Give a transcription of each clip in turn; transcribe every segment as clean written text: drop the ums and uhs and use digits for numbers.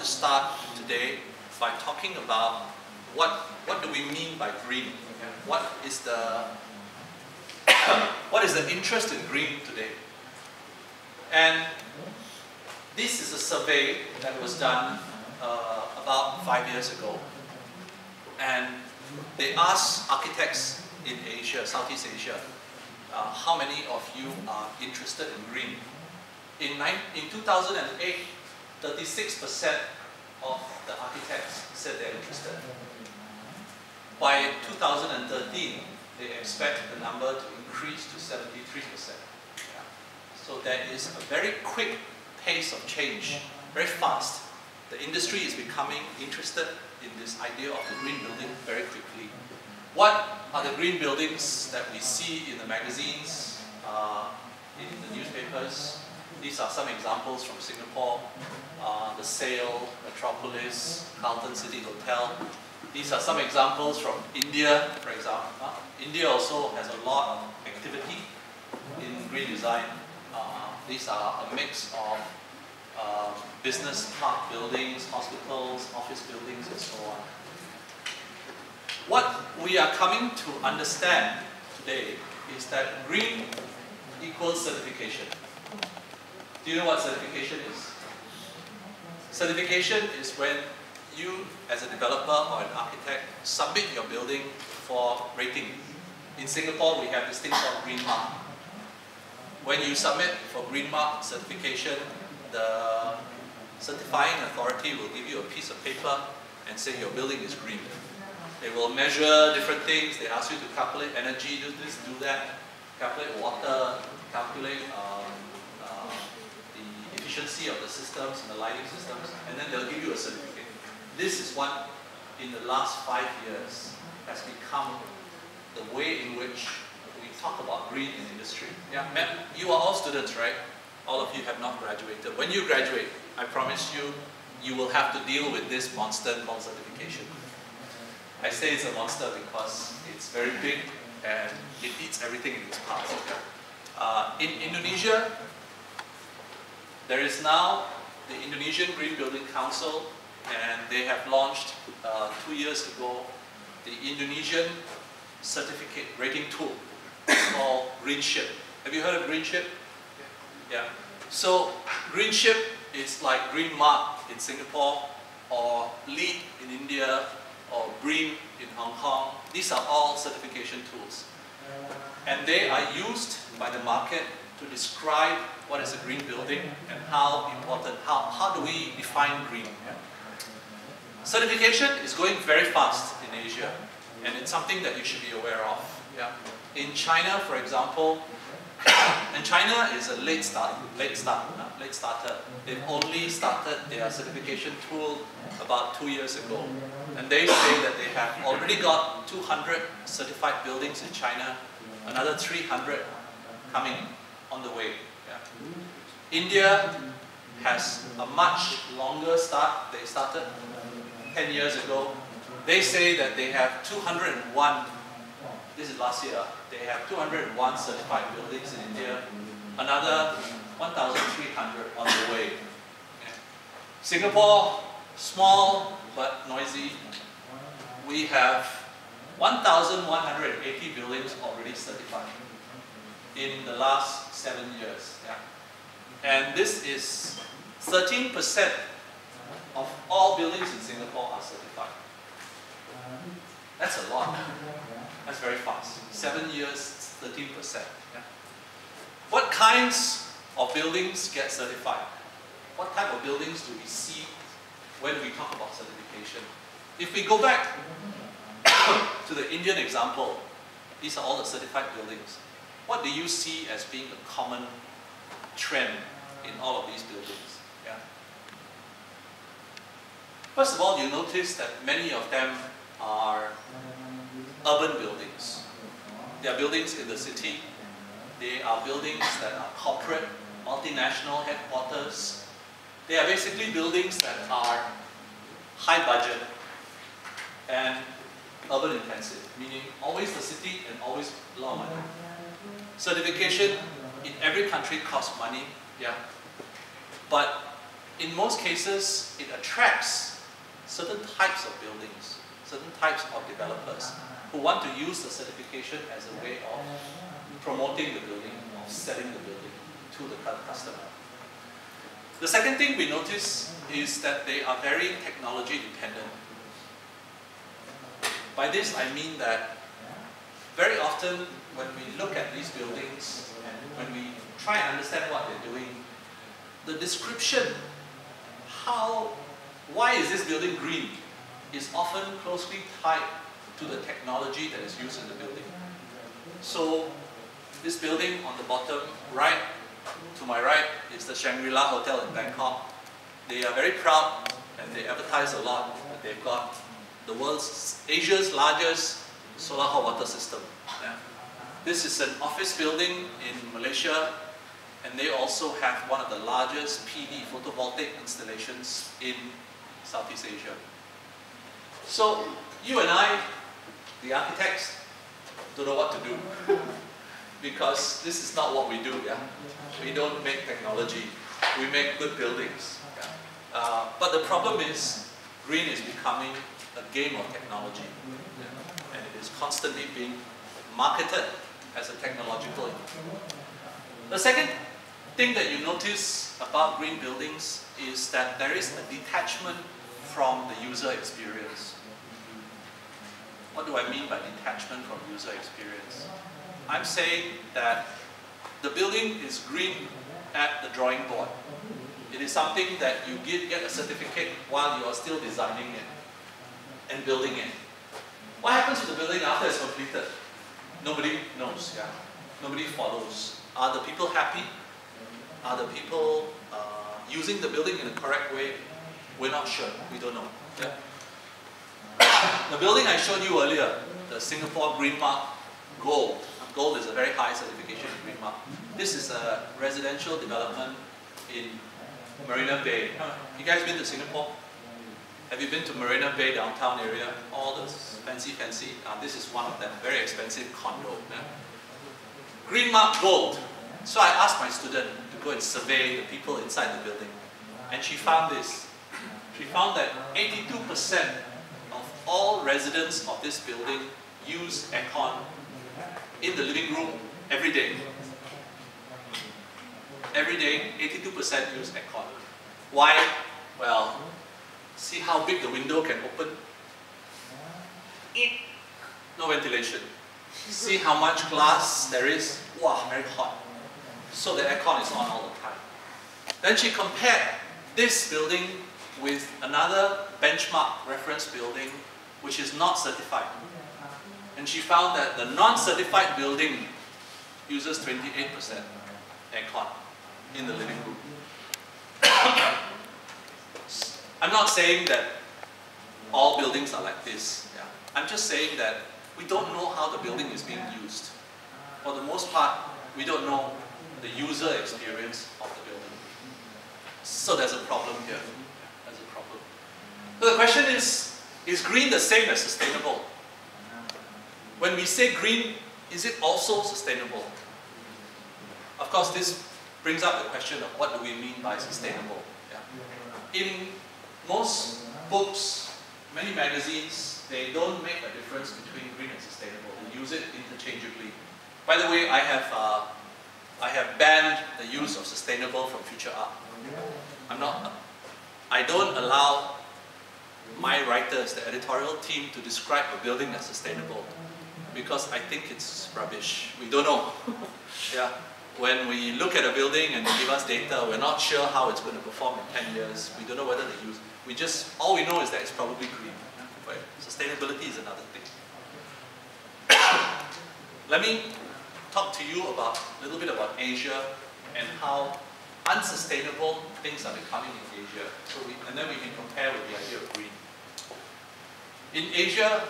to start today by talking about what do we mean by green? What is the interest in green today? And this is a survey that was done about 5 years ago, and they asked architects in Asia, Southeast Asia, how many of you are interested in green? In 2008, 36% of the architects said they're interested. By 2013, they expect the number to increase to 73%. Yeah. So there is a very quick pace of change, very fast. The industry is becoming interested in this idea of the green building very quickly. What are the green buildings that we see in the magazines, in the newspapers? These are some examples from Singapore, the Sail, Metropolis, Carlton City Hotel. These are some examples from India, for example. India also has a lot of activity in green design. These are a mix of business park buildings, hospitals, office buildings, and so on. What we are coming to understand today is that green equals certification. Do you know what certification is? Certification is when you, as a developer or an architect, submit your building for rating. In Singapore, we have this thing called Green Mark. When you submit for Green Mark certification, the certifying authority will give you a piece of paper and say your building is green. They will measure different things. They ask you to calculate energy, do this, do that, calculate water, calculate the efficiency of the systems and the lighting systems, and then they'll give you a certificate. This is what, in the last 5 years, has become the way in which we talk about green in industry. Yeah, you are all students, right? All of you have not graduated. When you graduate, I promise you, you will have to deal with this monster called certification. I say it's a monster because it's very big and it eats everything in its path. In Indonesia, there is now the Indonesian Green Building Council, and they have launched 2 years ago the Indonesian certificate rating tool called Greenship. Have you heard of Greenship? Yeah. So Greenship is like Green Mark in Singapore, or LEED in India, or BREEAM in Hong Kong. These are all certification tools. And they are used by the market to describe what is a green building and how important, how do we define green. Yeah? Certification is going very fast in Asia, and it's something that you should be aware of. Yeah? In China, for example, and China is a late starter. They've only started their certification tool about 2 years ago. And they say that they have already got 200 certified buildings in China, another 300 coming on the way. Yeah. India has a much longer start. They started 10 years ago. They say that they have 201, this is last year, they have 201 certified buildings in India, another 1,300 on the way. Yeah. Singapore, small but noisy. We have 1,180 buildings already certified in the last 7 years. Yeah. And this is 13% of all buildings in Singapore are certified. That's a lot. That's very fast. 7 years, 13%. Yeah. What kinds of buildings get certified? What type of buildings do we see when we talk about certification? If we go back to the Indian example, these are all the certified buildings. What do you see as being the common trend in all of these buildings? Yeah. First of all, you notice that many of them are urban buildings. They are buildings in the city. They are buildings that are corporate, multinational headquarters. They are basically buildings that are high budget and urban intensive, meaning always the city and always a lot of money. Certification in every country costs money, yeah. But in most cases, it attracts certain types of buildings, certain types of developers who want to use the certification as a way of promoting the building, of selling the building to the customer. The second thing we notice is that they are very technology dependent. By this I mean that very often when we look at these buildings and when we try and understand what they're doing, the description, why is this building green, is often closely tied to the technology that is used in the building. So this building on the bottom right, to my right, is the Shangri-La Hotel in Bangkok. They are very proud and they advertise a lot that they've got Asia's largest solar hot water system. Yeah. This is an office building in Malaysia, and they also have one of the largest PV photovoltaic installations in Southeast Asia. So you and I, the architects, don't know what to do because this is not what we do. Yeah? We don't make technology, we make good buildings. Yeah? But the problem is green is becoming a game of technology, yeah? And it is constantly being marketed as a technological improvement. The second thing that you notice about green buildings is that there is a detachment from the user experience. What do I mean by detachment from user experience? I'm saying that the building is green at the drawing board. It is something that you get a certificate while you are still designing it and building it. What happens to the building after it's completed? Nobody knows. Yeah? Nobody follows. Are the people happy? Are the people using the building in the correct way? We're not sure. We don't know. Yeah? The building I showed you earlier, the Singapore Green Mark Gold. Gold is a very high certification in Green Mark. This is a residential development in Marina Bay. You guys been to Singapore? Have you been to Marina Bay downtown area? All the fancy. This is one of them, very expensive condo. Yeah? Green Mark Gold. So I asked my student to go and survey the people inside the building. And she found this. She found that 82% of all residents of this building use aircon in the living room every day. Every day, 82% use aircon. Why? Well, see how big the window can open? No ventilation. See how much glass there is? Wow, very hot. So the aircon is on all the time. Then she compared this building with another benchmark reference building which is not certified. And she found that the non-certified building uses 28% aircon in the living room. I'm not saying that all buildings are like this. Yeah. I'm just saying that we don't know how the building is being used. For the most part, we don't know the user experience of the building. So there's a problem here. There's a problem. So the question is green the same as sustainable? When we say green, is it also sustainable? Of course, this brings up the question of what do we mean by sustainable? Yeah. In most books, many magazines, they don't make a difference between green and sustainable. They use it interchangeably. By the way, I have banned the use of sustainable from future art. I don't allow my writers, the editorial team, to describe a building as sustainable because I think it's rubbish. We don't know. Yeah. When we look at a building and they give us data, we're not sure how it's going to perform in 10 years. We don't know whether they use. All we know is that it's probably green. But sustainability is another thing. Let me talk to you a little bit about Asia and how unsustainable things are becoming in Asia. And then we can compare with the idea of green. In Asia,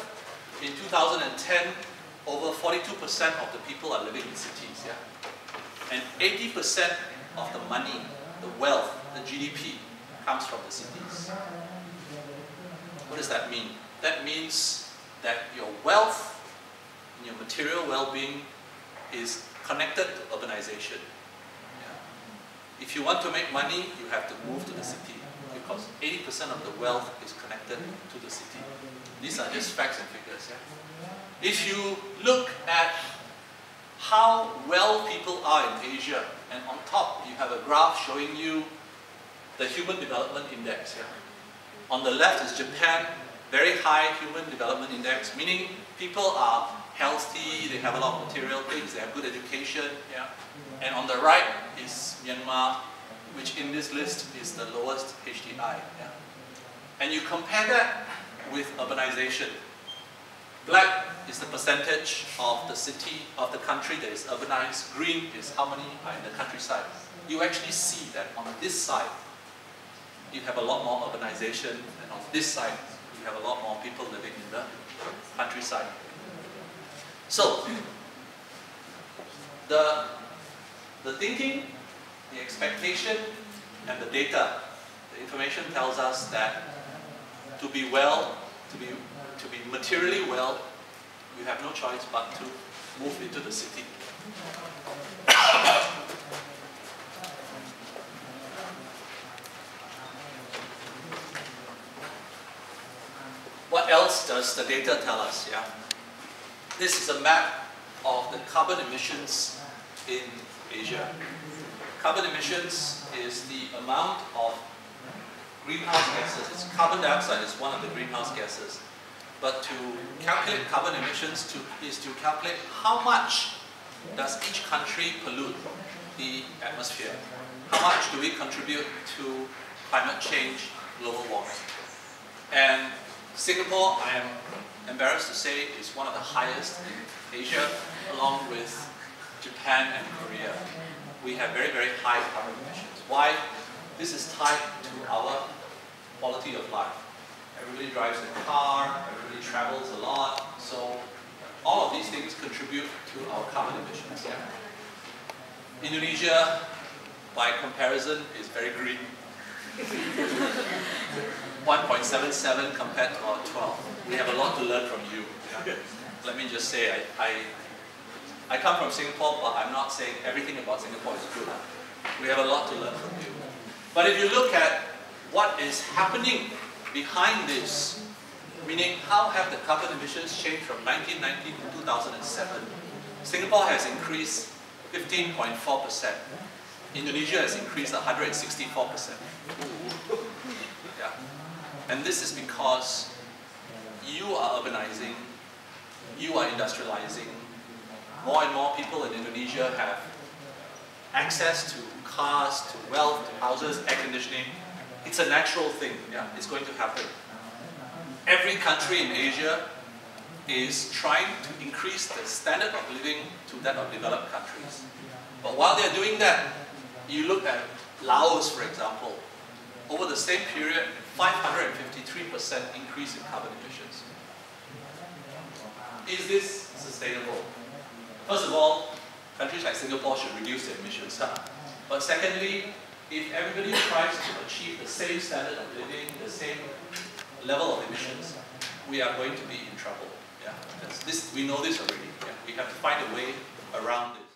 in 2010, over 42% of the people are living in cities. Yeah? And 80% of the money, the wealth, the GDP, comes from the cities. What does that mean? That means that your wealth and your material well-being is connected to urbanization. Yeah? If If you want to make money, you have to move to the city because 80% of the wealth is connected to the city. These are just facts and figures. Yeah? If you look at how well people are in Asia, and on top you have a graph showing you the Human Development Index. Yeah? On the left is Japan, very high Human Development Index, meaning people are healthy, they have a lot of material things, they have good education. Yeah? And on the right is Myanmar, which in this list is the lowest HDI. Yeah? And you compare that with urbanization. Black is the percentage of the city, of the country that is urbanized. Green is how many are in the countryside. You actually see that on this side, you have a lot more urbanization, and on this side, you have a lot more people living in the countryside. So, the thinking, the expectation, and the data, the information tells us that to be well, to be materially well, you have no choice but to move into the city. What else does the data tell us? Yeah? This is a map of the carbon emissions in Asia. Carbon emissions is the amount of greenhouse gases. Carbon dioxide is one of the greenhouse gases. But to calculate carbon emissions is to calculate how much does each country pollute the atmosphere. How much do we contribute to climate change, global warming? And Singapore, I am embarrassed to say, is one of the highest in Asia, along with Japan and Korea. We have very, very high carbon emissions. Why? This is tied to our quality of life. Everybody drives a car, everybody travels a lot, so all of these things contribute to our carbon emissions. Yeah? Indonesia, by comparison, is very green. 1.77 compared to our 12. We have a lot to learn from you. Yeah? Let me just say, I come from Singapore, but I'm not saying everything about Singapore is good. We have a lot to learn from you. But if you look at what is happening behind this, meaning how have the carbon emissions changed from 1990 to 2007, Singapore has increased 15.4%. Indonesia has increased 164%. Yeah. And this is because you are urbanizing, you are industrializing. More and more people in Indonesia have access to cars, to wealth, to houses, air conditioning. It's a natural thing. Yeah? It's going to happen. Every country in Asia is trying to increase the standard of living to that of developed countries. But while they're doing that, you look at Laos, for example, over the same period, 553% increase in carbon emissions. Is this sustainable? First of all, countries like Singapore should reduce their emissions. But secondly, if everybody tries to achieve the same standard of living, the same level of emissions, we are going to be in trouble. Yeah, we know this already. Yeah, we have to find a way around it.